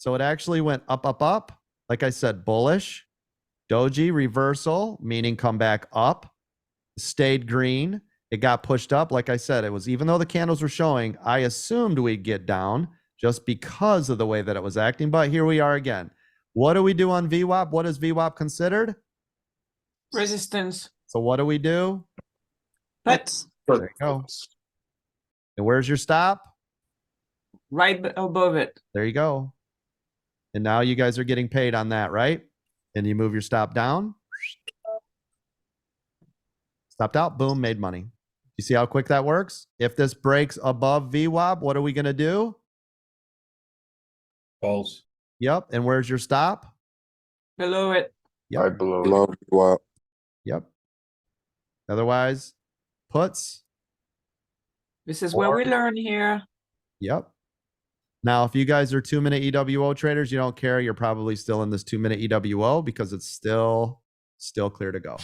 So it actually went up, up, up. Like I said, bullish. Doji reversal, meaning come back up. Stayed green. It got pushed up. Like I said, it was, even though the candles were showing, I assumed we'd get down just because of the way that it was acting. But here we are again. What do we do on VWAP? What is VWAP considered? Resistance. So what do we do? But There you go. And where's your stop? right above it. There you go. And now you guys are getting paid on that, right? And you move your stop down. Stopped out, boom, made money. You see how quick that works? If this breaks above VWAP, what are we going to do? False. Yep. And where's your stop? Below it. Yep. Right below VWAP. Yep. Otherwise, puts. This is where we learn here. Yep. Now, if you guys are 2-minute EWO traders, you don't care. You're probably still in this 2-minute EWO because it's still clear to go.